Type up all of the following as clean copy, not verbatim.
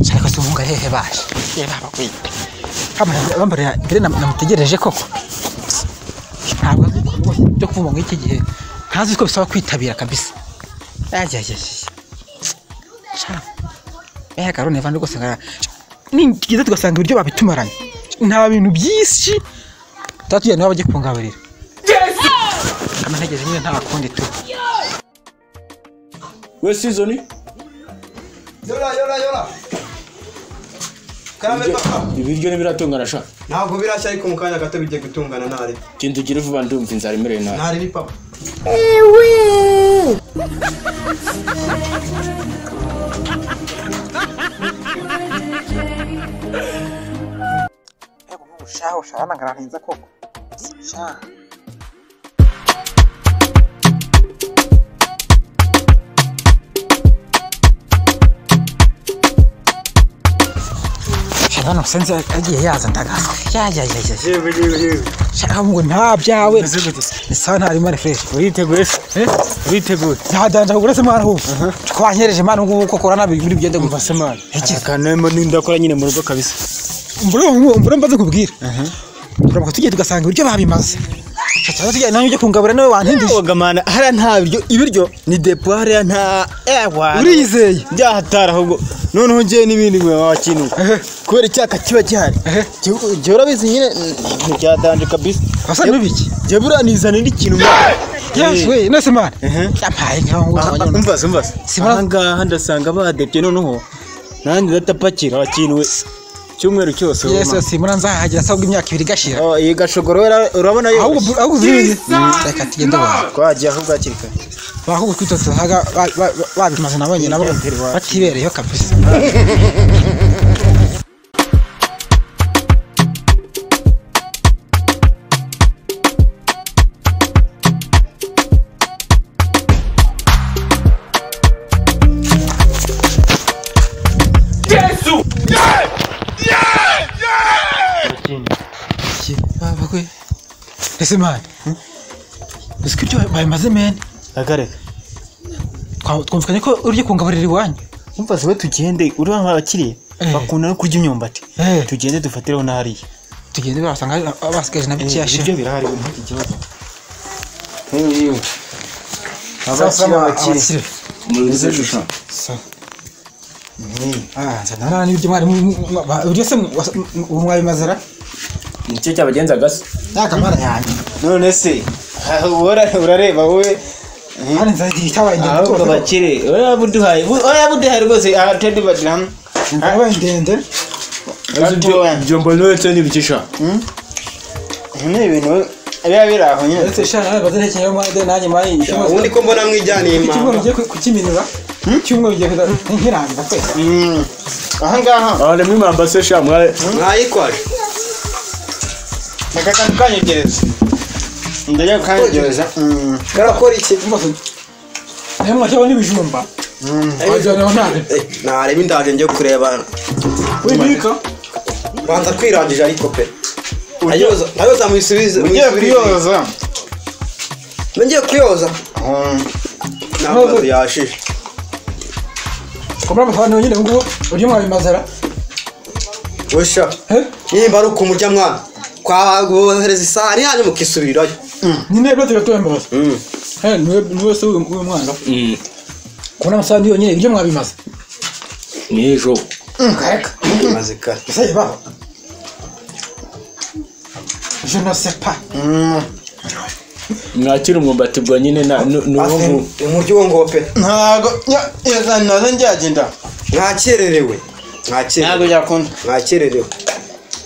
Cyane ko sumunga hehe baje. Baba kwi. Bambarira mbere namutegereje koko. Ntabwo byo kuvuga ngo iki gihe ntazi ko bisaba kwitabira kabisa. Yaje. Cha. Karone vandi gose ngara. Ningize tugasanga ibiryo babitumaranye. Nta bintu byinshi. Tatuye nawe baje kungaburira. Kama ntegereje nyine nta kundi tu. We season? Yola. Karame papa. Ibiryo nibiratungana sha. Ntabwo birashya ariko mukanya gato bigiye gutungana nare. Kintu gire vuba ndumva inzara imereye nabi. Nare ni papa. Ewe. Shaho shana ngarahinza koko. Sha. Shana sense agiye yaza ndagaza. Ya. Yewe. Shaka ngo nta byawe. Isa ntari mare fresh. Uriteguye se? Uriteguye. Yadanja kugurase mwana hu. Twanyereje mwana nguko korana biri bigende Umva se mwana. Akanemo ndakora nyine mu rugo kabisa. Mbura mbaze kubwira. Turabwo tugiye tugasanga ibiryo babimaze. Cyangwa tugiye nawe ujye kungabura nawe wantindije. Oga mana hara nta ibiryo ni depoire nta ewa. Urizeye. Byahatara ahubwo. Noneho ngiye nibindi mwe wakintu. Kubera icyaka kiba gihari. Jye urabizi nyine ntibyadanje kabisa. Asa n'ibiki. Jye buranizana n'ikintu mwa. Yashwe nese man. Yampaye nkaho umva. Sibanga ndasanga badebye noneho. Nandi datapakira wakinwe. Cyumweru cyose Yesu simura nzahagira sabwe imyaka 2 gashira. Iyi gashogoro urabona yo. Ahubwo zizi. Reka tugende wa. Kwagiye ahubwo akirika. Ahubwo kwitotse haga babimaze nabonye nabo batibereyo kabisa. Bakwe. Ese man. Biskibyo bayimaze men. Agareka. Twumvikanye ko urye kungaburira iwanyu. Umva se tugende uri abakiriye bakunda no kurya imyumbati. Tugende dufatiraho nahari. Tugende basanga abasigaje nabikiyashe. Ibyo birahari nti kibazo. Abakire. Muruze jusha. So. Nzana n'ibyo mwari urye se umwabimazera. Nicyo cyabagenza gase. Yakamara yanjye. None se urareba wowe Hano nzagira itabaye ndende. Ahubwo bakire. Oya buduhaye rwose atedi badram. Abaye ndende. Ibyo mbona wese nibikisha. Ni ibintu biba biraho nyine. Ese shana bazerekeye mu nanjye mayi. Ubundi ko mbona mwijyaniye impamvu. Kimwe mugiye kukiminura. Kimwe mugiye nkirangiza kwese. Aha ngaha. Ni mwamba se sha mwayikwaje. Nakaka kanyegereza. Ndajya kanyegereza. Karakora iki? Nemwe cyo n'ibijumba. Ajana none. Nareba indaje njye kureba. Wibika. Banza kwirangije ariko pe. Ayoza mwisubize. Ugiye kuyoza. Ngiye kuyoza. Ntabwo yashije. Komra mfano nyine ngo uri mwabimazara. Wesha. Nimba ari ukumurya mwana. Kwa gohereza isari yanyu mukisubirayo. Nyine byo tugatomba. Niwe se uyu mwana. Kuna masandi yo nyine ibyo mwabimaze. Nijo. Kareka. Maze ka. Ese baba. Je ne sais pas. Mwakira umwumbati bwa nyine n'uwo umuryo ngope. Ntago nazo njyagenda. Mwakererewe. Ntago yakunda. Mwakererewe.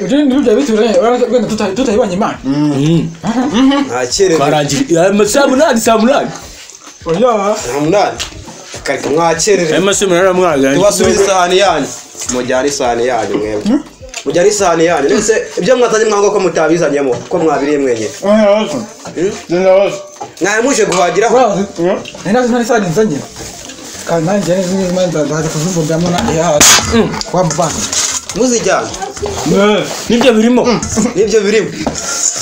Ibyo ni byo bituranye wenda tutayibanye imana. Mwakererewe. Karangira amasamunani samunani. Oya. Samunani. Kareka mwakererewe. Amasamunani mwaga. Tubasubiza isahani yanyu. Mujyana isahani yanyu mwebwe. Mujyana isahani yanyu. Nese ibyo mwatanye mwango ko mutabizanyemo ko mwabiriye mwenye. Muje guhagiraho. Nari sani nzanye. Kananje n'imanda ndaje kuzuvumbamo na ya. Kwa baba. Muzijyana. Nibyo birimo. Nibyo birimo.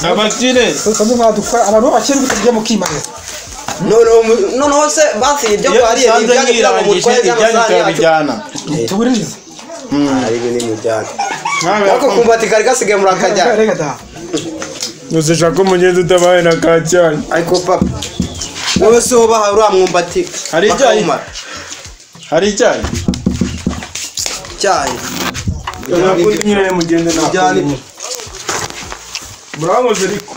Abakire. Kandi badukora abantu bakiri kujya mu kimariza. No se basi ibyo kwariye ibyanyu turabijyana. Tubuririza. ari ibintu mujyana ariko kumbati kari gasigaye muri akajyana reka da uzishaka umugezi utabaye na kacyane ariko papa wowe se wobaha uriya mwumbati hari icyayi hari icyayi icyayi nakundi nyine mugende mujyana muramuze ariko